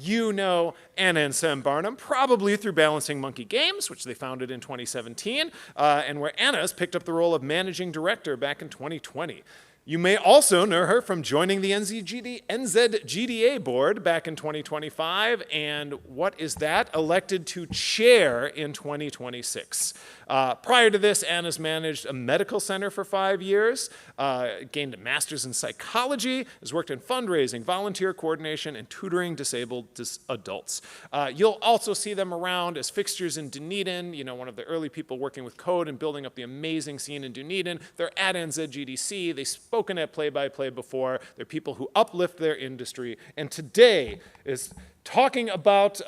You know Anna and Sam Barham, probably through Balancing Monkey Games, which they founded in 2017, and where Anna has picked up the role of managing director back in 2020. You may also know her from joining the NZGDA Board back in 2025, and what is that? Elected to chair in 2026. Prior to this, Anna's managed a medical center for 5 years, gained a master's in psychology, has worked in fundraising, volunteer coordination, and tutoring disabled adults. You'll also see them around as fixtures in Dunedin, one of the early people working with code and building up the amazing scene in Dunedin. They're at NZGDC. They've spoken at Play-by-Play before. They're people who uplift their industry. And today is talking about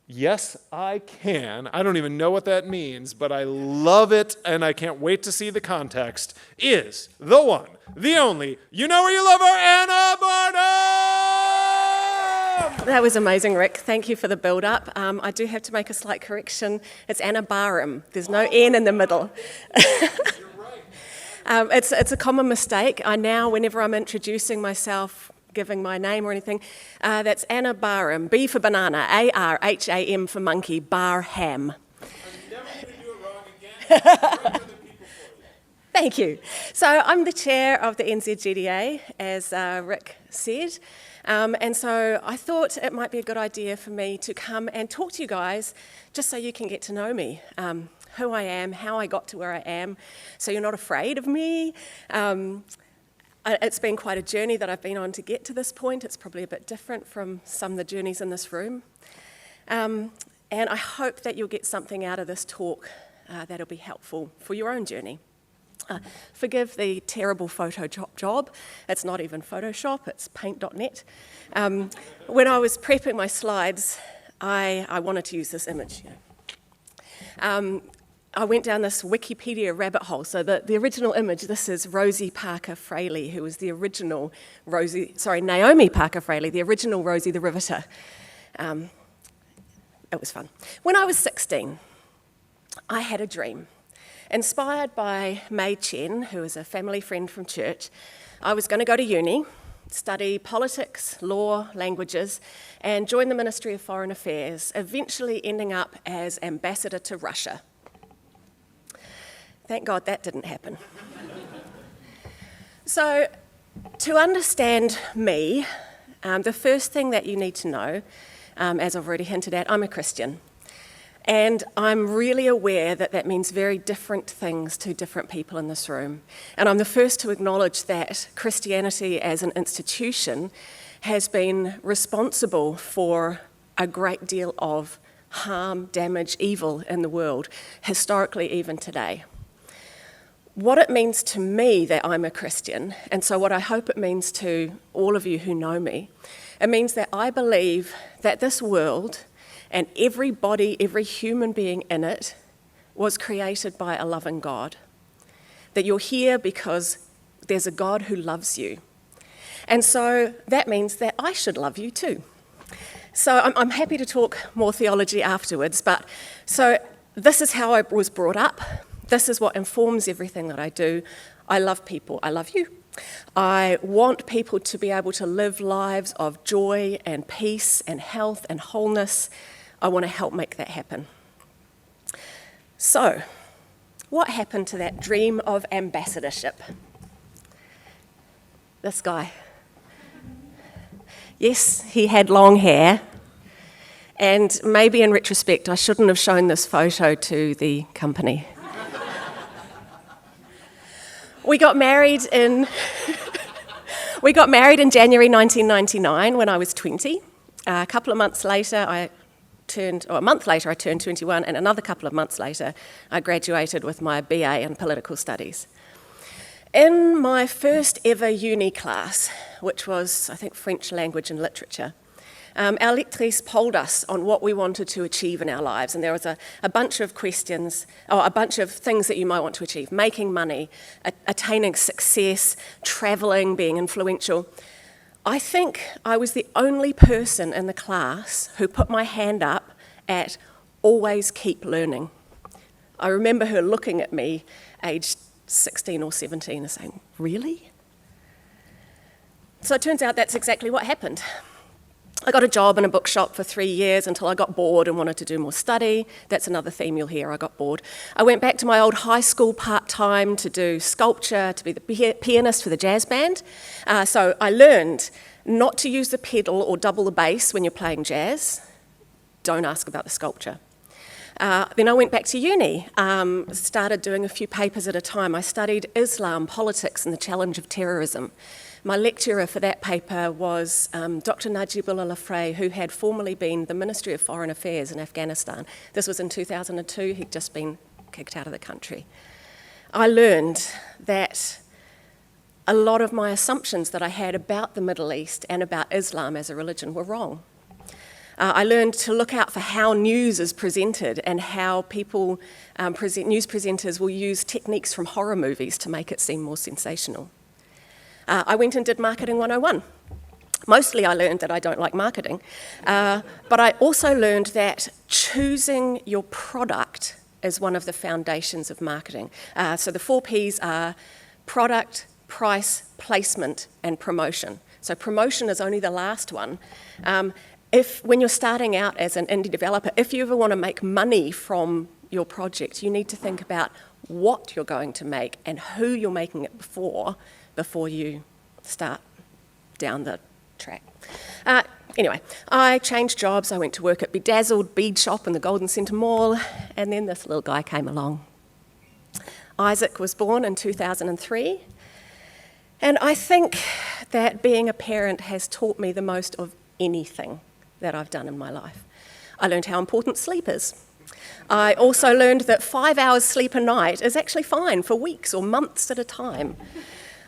Yes, I can. I don't even know what that means, but I love it, and I can't wait to see the context, is the one, the only, you know where you love her, Anna Barham! That was amazing, Rick. Thank you for the build-up. I do have to make a slight correction. It's Anna Barham. There's no N in the middle. You're right. It's a common mistake. I now, whenever I'm introducing myself, giving my name or anything, that's Anna Barham, B for banana, A-R-H-A-M for monkey, Barham. I'm never going to do it wrong again. Thank you. So I'm the chair of the NZGDA, as Rick said, and so I thought it might be a good idea for me to come and talk to you guys, just so you can get to know me, who I am, how I got to where I am, so you're not afraid of me. It's been quite a journey that I've been on to get to this point. It's probably a bit different from some of the journeys in this room. And I hope that you'll get something out of this talk that'll be helpful for your own journey. Forgive the terrible Photoshop job. It's not even Photoshop, it's paint.net. When I was prepping my slides, I wanted to use this image. I went down this Wikipedia rabbit hole. So the original image, this is Rosie Parker Fraley, who was the original Naomi Parker Fraley, the original Rosie the Riveter. It was fun. When I was 16, I had a dream. Inspired by May Chen, who is a family friend from church, I was going to go to uni, study politics, law, languages, and join the Ministry of Foreign Affairs, eventually ending up as ambassador to Russia. Thank God that didn't happen. So, to understand me, the first thing that you need to know, as I've already hinted at, I'm a Christian. And I'm really aware that that means very different things to different people in this room. And I'm the first to acknowledge that Christianity as an institution has been responsible for a great deal of harm, damage, evil in the world, historically even today. What it means to me that I'm a Christian, and so what I hope it means to all of you who know me, it means that I believe that this world and everybody, every human being in it, was created by a loving God. That you're here because there's a God who loves you. And so that means that I should love you too. So I'm happy to talk more theology afterwards, but so this is how I was brought up. This is what informs everything that I do. I love people. I love you. I want people to be able to live lives of joy and peace and health and wholeness. I want to help make that happen. So, what happened to that dream of ambassadorship? This guy. Yes, he had long hair. And maybe in retrospect, I shouldn't have shown this photo to the company. We got married in January 1999 when I was 20. A month later, I turned 21, and another couple of months later, I graduated with my BA in political studies. In my first ever uni class, which was, I think, French language and literature, our lectrice polled us on what we wanted to achieve in our lives, and there was a bunch of questions, or a bunch of things that you might want to achieve: making money, attaining success, travelling, being influential. I think I was the only person in the class who put my hand up at always keep learning. I remember her looking at me, aged 16 or 17, and saying, "Really?" So it turns out that's exactly what happened. I got a job in a bookshop for 3 years until I got bored and wanted to do more study. That's another theme you'll hear, I got bored. I went back to my old high school part-time to do sculpture, to be the pianist for the jazz band. So I learned not to use the pedal or double the bass when you're playing jazz. Don't ask about the sculpture. Then I went back to uni, started doing a few papers at a time. I studied Islam, politics, and the challenge of terrorism. My lecturer for that paper was Dr. Najibullah Lafray, who had formerly been the Ministry of Foreign Affairs in Afghanistan. This was in 2002, he'd just been kicked out of the country. I learned that a lot of my assumptions that I had about the Middle East and about Islam as a religion were wrong. I learned to look out for how news is presented and how people, news presenters will use techniques from horror movies to make it seem more sensational. I went and did Marketing 101. Mostly I learned that I don't like marketing, but I also learned that choosing your product is one of the foundations of marketing. So the 4 Ps are product, price, placement, and promotion. So promotion is only the last one. When you're starting out as an indie developer, if you ever want to make money from your project, you need to think about what you're going to make and who you're making it before you start down the track. Anyway, I changed jobs. I went to work at Bedazzled Bead Shop in the Golden Centre Mall, and then this little guy came along. Isaac was born in 2003, and I think that being a parent has taught me the most of anything that I've done in my life. I learned how important sleep is. I also learned that 5 hours sleep a night is actually fine for weeks or months at a time.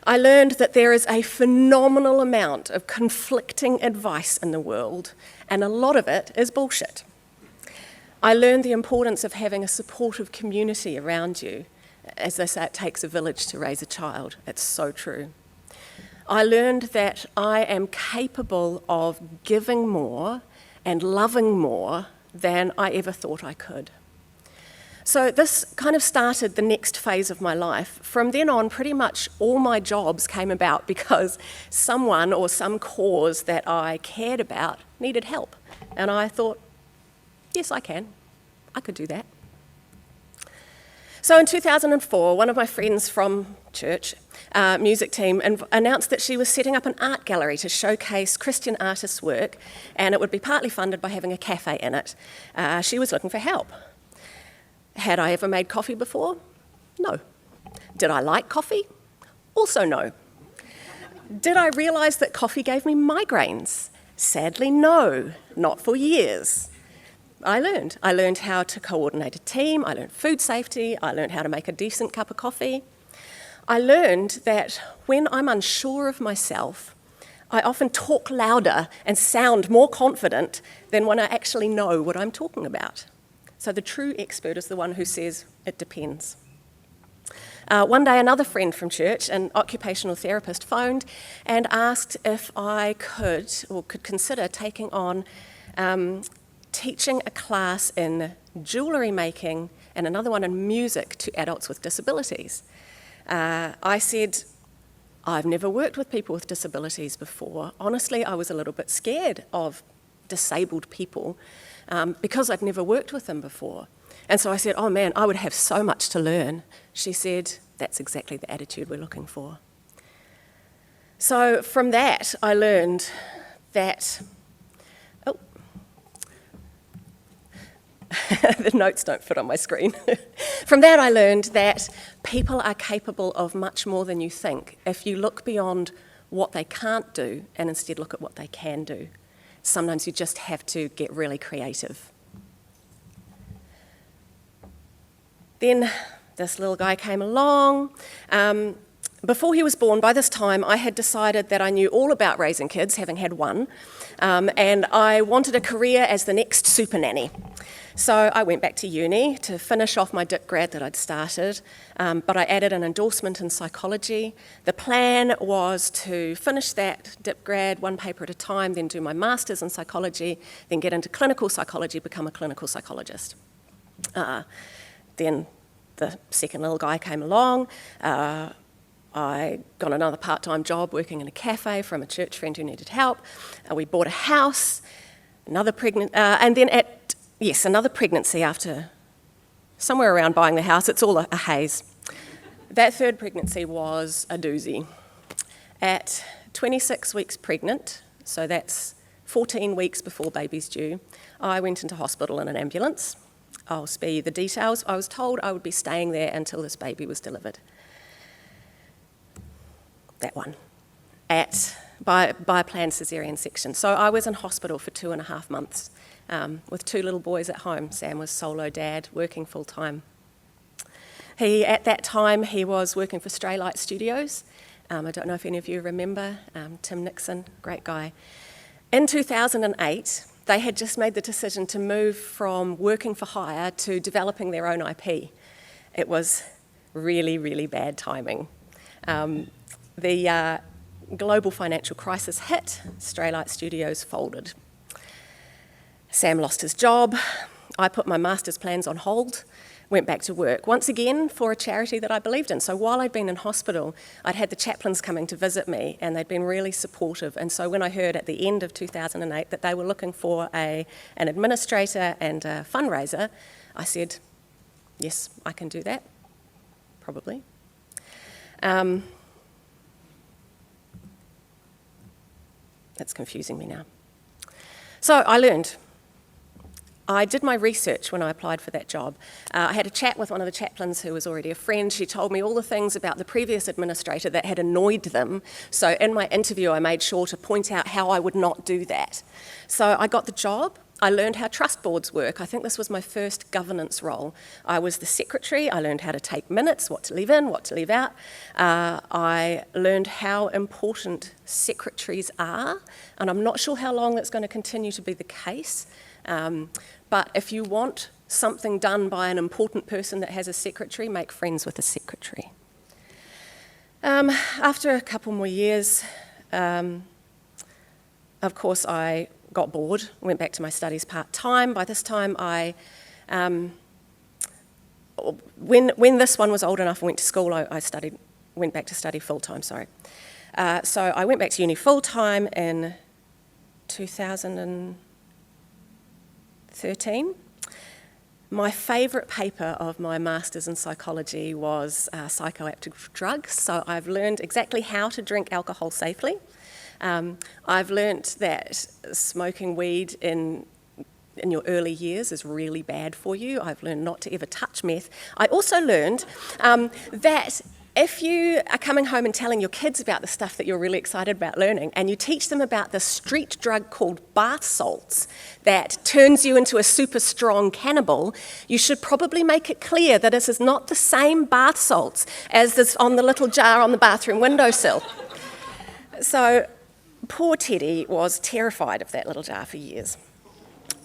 I learned that there is a phenomenal amount of conflicting advice in the world, and a lot of it is bullshit. I learned the importance of having a supportive community around you. As they say, it takes a village to raise a child. It's so true. I learned that I am capable of giving more and loving more than I ever thought I could. So this kind of started the next phase of my life. From then on, pretty much all my jobs came about because someone or some cause that I cared about needed help. And I thought, yes, I can. I could do that. So in 2004, one of my friends from church, music team, announced that she was setting up an art gallery to showcase Christian artists' work, and it would be partly funded by having a cafe in it. She was looking for help. Had I ever made coffee before? No. Did I like coffee? Also no. Did I realise that coffee gave me migraines? Sadly, no. Not for years. I learned how to coordinate a team, I learned food safety, I learned how to make a decent cup of coffee. I learned that when I'm unsure of myself, I often talk louder and sound more confident than when I actually know what I'm talking about. So the true expert is the one who says, it depends. One day another friend from church, an occupational therapist, phoned and asked if I could consider taking on teaching a class in jewellery making and another one in music to adults with disabilities. I said, I've never worked with people with disabilities before. Honestly, I was a little bit scared of disabled people because I'd never worked with them before. And so I said, oh man, I would have so much to learn. She said, that's exactly the attitude we're looking for. So from that, I learned that, the notes don't fit on my screen. From that, I learned that people are capable of much more than you think if you look beyond what they can't do and instead look at what they can do. Sometimes you just have to get really creative. Then this little guy came along. Before he was born, by this time, I had decided that I knew all about raising kids, having had one, and I wanted a career as the next super nanny. So I went back to uni to finish off my dip grad that I'd started, but I added an endorsement in psychology. The plan was to finish that dip grad one paper at a time, then do my master's in psychology, then get into clinical psychology, become a clinical psychologist. Then the second little guy came along. I got another part-time job working in a cafe from a church friend who needed help. We bought a house, another pregnancy after somewhere around buying the house. It's all a haze. That third pregnancy was a doozy. At 26 weeks pregnant, so that's 14 weeks before baby's due, I went into hospital in an ambulance. I'll spare you the details. I was told I would be staying there until this baby was delivered. That one, by a planned caesarean section. So I was in hospital for 2.5 months with 2 little boys at home. Sam was solo dad, working full-time. At that time, he was working for Straylight Studios. I don't know if any of you remember, Tim Nixon, great guy. In 2008, they had just made the decision to move from working for hire to developing their own IP. It was really, really bad timing. The global financial crisis hit, Straylight Studios folded. Sam lost his job. I put my master's plans on hold, went back to work, once again for a charity that I believed in. So while I'd been in hospital, I'd had the chaplains coming to visit me, and they'd been really supportive. And so when I heard at the end of 2008 that they were looking for an administrator and a fundraiser, I said, yes, I can do that, probably. That's confusing me now. So I learned. I did my research when I applied for that job. I had a chat with one of the chaplains who was already a friend. She told me all the things about the previous administrator that had annoyed them. So in my interview, I made sure to point out how I would not do that. So I got the job. I learned how trust boards work. I think this was my first governance role. I was the secretary. I learned how to take minutes, what to leave in, what to leave out. I learned how important secretaries are, and I'm not sure how long that's going to continue to be the case. But if you want something done by an important person that has a secretary, make friends with a secretary. After a couple more years, of course, I got bored, went back to my studies part-time. By this time, when this one was old enough and went to school, I went back to study full-time, So I went back to uni full-time in 2013. My favourite paper of my master's in psychology was psychoactive drugs. So I've learned exactly how to drink alcohol safely. I've learnt that smoking weed in your early years is really bad for you. I've learned not to ever touch meth. I also learned that if you are coming home and telling your kids about the stuff that you're really excited about learning, and you teach them about the street drug called bath salts that turns you into a super strong cannibal, you should probably make it clear that this is not the same bath salts as this on the little jar on the bathroom windowsill. So poor Teddy was terrified of that little jar for years.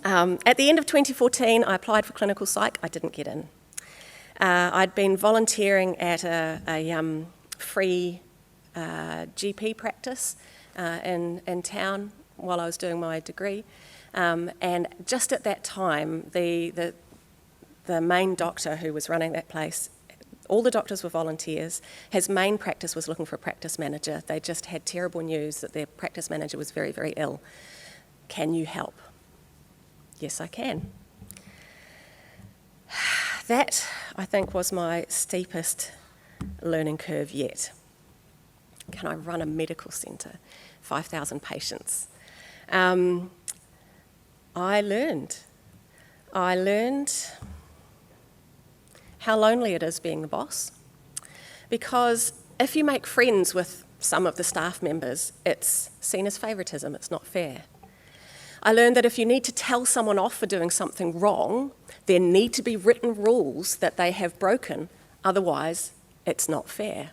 At the end of 2014, I applied for clinical psych. I didn't get in. I'd been volunteering at a free GP practice in town while I was doing my degree. And just at that time, the main doctor who was running that place, all the doctors were volunteers. His main practice was looking for a practice manager. They just had terrible news that their practice manager was very, very ill. Can you help? Yes, I can. That, I think, was my steepest learning curve yet. Can I run a medical centre? 5,000 patients. I learned how lonely it is being the boss. Because if you make friends with some of the staff members, it's seen as favouritism, it's not fair. I learned that if you need to tell someone off for doing something wrong, there need to be written rules that they have broken, otherwise it's not fair.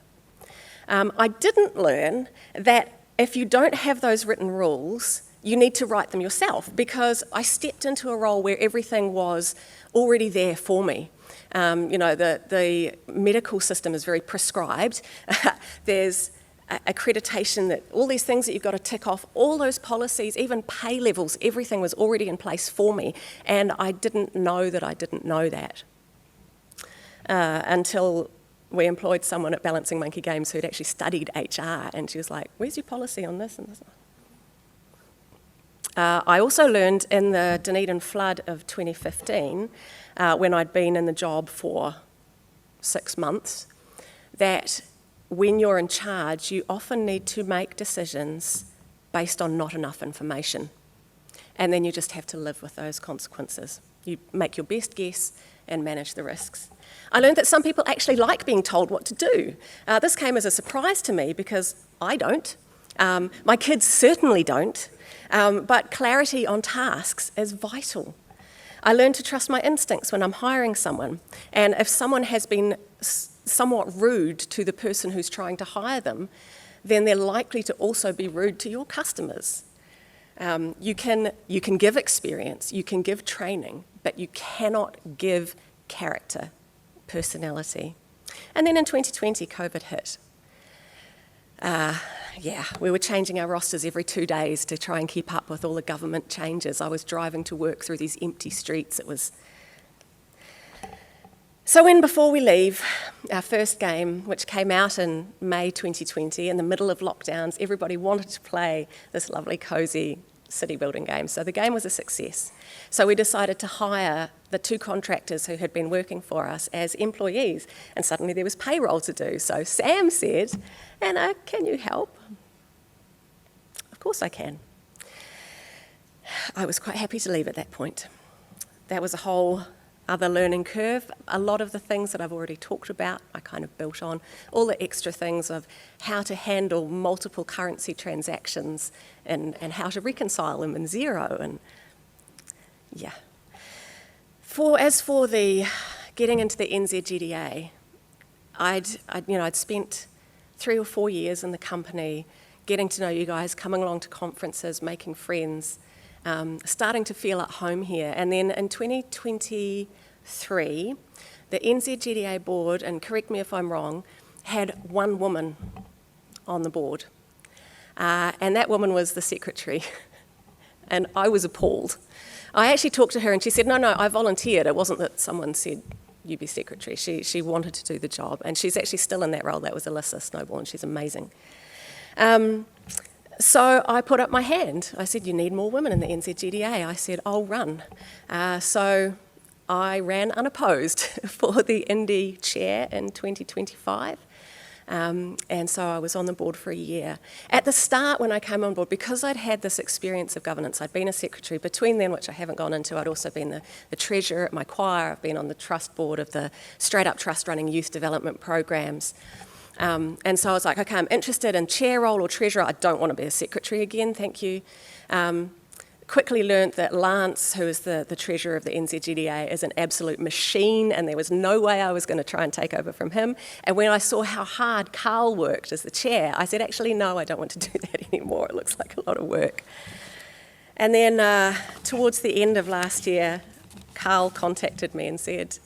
I didn't learn that if you don't have those written rules, you need to write them yourself, because I stepped into a role where everything was already there for me. The medical system is very prescribed. There's accreditation, that all these things that you've got to tick off, all those policies, even pay levels, everything was already in place for me, and I didn't know that I didn't know that until we employed someone at Balancing Monkey Games who'd actually studied HR, and she was like, where's your policy on this and this? I also learned in the Dunedin flood of 2015, when I'd been in the job for 6 months, that when you're in charge, you often need to make decisions based on not enough information. And then you just have to live with those consequences. You make your best guess and manage the risks. I learned that some people actually like being told what to do. This came as a surprise to me because I don't. My kids certainly don't. But clarity on tasks is vital. I learned to trust my instincts when I'm hiring someone. And if someone has been somewhat rude to the person who's trying to hire them, then they're likely to also be rude to your customers. You can give experience, you can give training, but you cannot give character, personality. And then in 2020, COVID hit. We were changing our rosters every 2 days to try and keep up with all the government changes. I was driving to work through these empty streets. So before we leave, our first game, which came out in May 2020, in the middle of lockdowns, everybody wanted to play this lovely, cosy city building game. So the game was a success. So we decided to hire the 2 contractors who had been working for us as employees, and suddenly there was payroll to do. So Sam said, Anna, can you help? Of course I can. I was quite happy to leave at that point. That was a whole other learning curve. A lot of the things that I've already talked about, I kind of built on. All the extra things of how to handle multiple currency transactions and how to reconcile them in Xero. And yeah. As for the getting into the NZGDA, I'd spent 3 or 4 years in the company, getting to know you guys, coming along to conferences, making friends, starting to feel at home here. And then in 2023, the NZGDA Board, and correct me if I'm wrong, had 1 woman on the board. And that woman was the secretary. And I was appalled. I actually talked to her and she said, no, I volunteered. It wasn't that someone said, you be secretary. She wanted to do the job. And she's actually still in that role. That was Alyssa Snowball, she's amazing. So I put up my hand. I said, you need more women in the NZGDA. I said, I'll run. So I ran unopposed for the Indy chair in 2025. And so I was on the board for a year. At the start, when I came on board, because I'd had this experience of governance, I'd been a secretary. Between then, which I haven't gone into, I'd also been the treasurer at my choir. I've been on the trust board of the Straight Up Trust running youth development programs. And so I was like, okay, I'm interested in chair role or treasurer. I don't want to be a secretary again, thank you. Quickly learnt that Lance, who is the treasurer of the NZGDA, is an absolute machine, and there was no way I was going to try and take over from him. And when I saw how hard Carl worked as the chair, I said, actually, no, I don't want to do that anymore. It looks like a lot of work. And then towards the end of last year, Carl contacted me and said,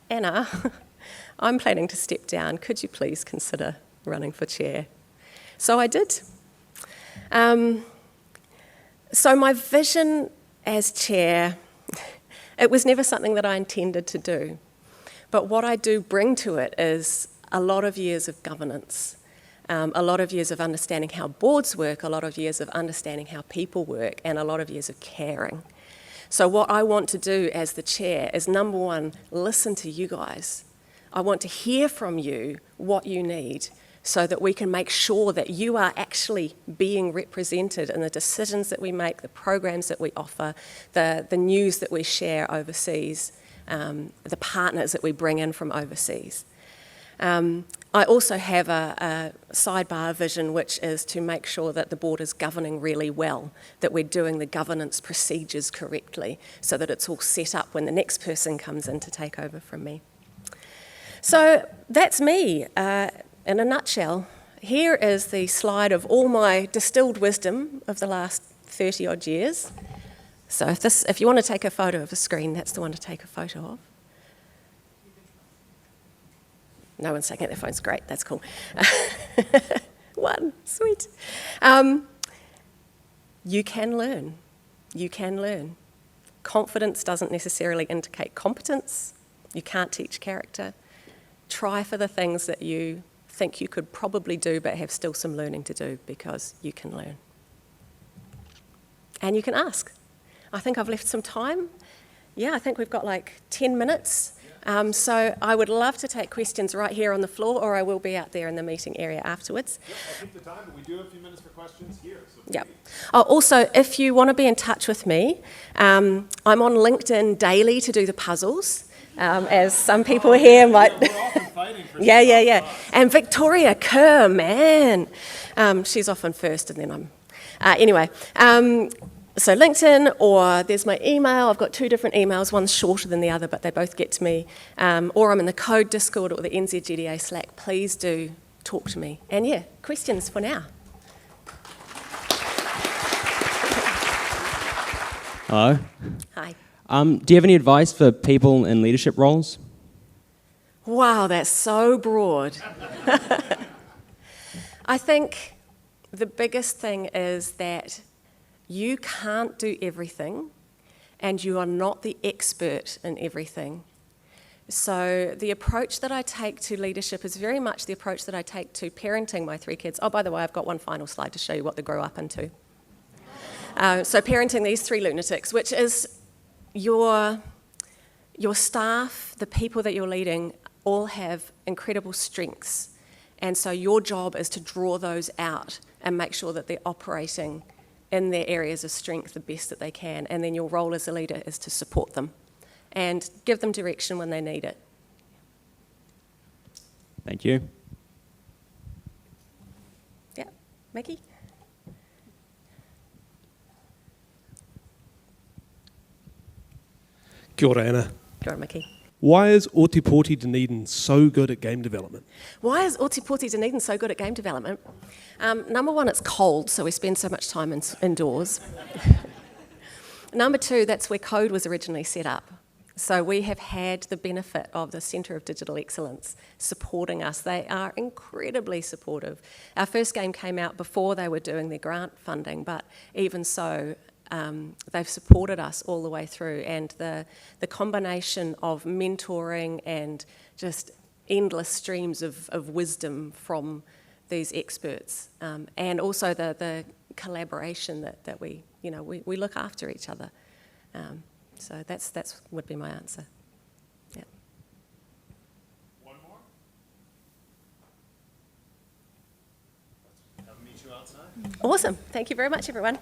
Anna, I'm planning to step down. Could you please consider running for chair? So I did. So my vision as chair, it was never something that I intended to do. But what I do bring to it is a lot of years of governance, a lot of years of understanding how boards work, a lot of years of understanding how people work, and a lot of years of caring. So what I want to do as the chair is, number one, listen to you guys. I want to hear from you what you need so that we can make sure that you are actually being represented in the decisions that we make, the programs that we offer, the news that we share overseas, the partners that we bring in from overseas. I also have a sidebar vision, which is to make sure that the board is governing really well, that we're doing the governance procedures correctly so that it's all set up when the next person comes in to take over from me. So that's me. In a nutshell, here is the slide of all my distilled wisdom of the last 30 odd years. So if you want to take a photo of a screen, that's the one to take a photo of. No one's taking it, their phone's great, that's cool. One, sweet. You can learn. You can learn. Confidence doesn't necessarily indicate competence. You can't teach character. try for the things that you think you could probably do but have still some learning to do, because you can learn. And you can ask. I think I've left some time. Yeah, I think we've got like 10 minutes. So I would love to take questions right here on the floor, or I will be out there in the meeting area afterwards. Yep, I'll keep the time, but we do have a few minutes for questions here. So Yeah. Oh, also, if you want to be in touch with me, I'm on LinkedIn daily to do the puzzles, as some people here might... We're often fighting for Yeah. And Victoria Kerr, man. She's often first, and then I'm... Anyway, so LinkedIn, or there's my email. I've got 2 different emails. One's shorter than the other, but they both get to me. Or I'm in the Code Discord or the NZGDA Slack. Please do talk to me. And yeah, questions for now. Hello. Hi. Do you have any advice for people in leadership roles? Wow, that's so broad. I think the biggest thing is that you can't do everything, and you are not the expert in everything. So the approach that I take to leadership is very much the approach that I take to parenting my 3 kids. Oh, by the way, I've got one final slide to show you what they grow up into. So parenting these 3 lunatics, which is your staff, the people that you're leading, all have incredible strengths. And so your job is to draw those out and make sure that they're operating in their areas of strength the best that they can. And then your role as a leader is to support them and give them direction when they need it. Thank you. Yeah, Mickey? Kia ora, Anna. Go on, Mickey. Why is Ōtepoti Dunedin so good at game development? Why is Ōtepoti Dunedin so good at game development? Number 1, it's cold, so we spend so much time indoors. Number 2, that's where Code was originally set up. So we have had the benefit of the Centre of Digital Excellence supporting us. They are incredibly supportive. Our first game came out before they were doing their grant funding, but even so, they've supported us all the way through, and the combination of mentoring and just endless streams of wisdom from these experts, and also the collaboration that we look after each other. So that's would be my answer. Yeah. One more? I'll meet you outside. Awesome. Thank you very much, everyone.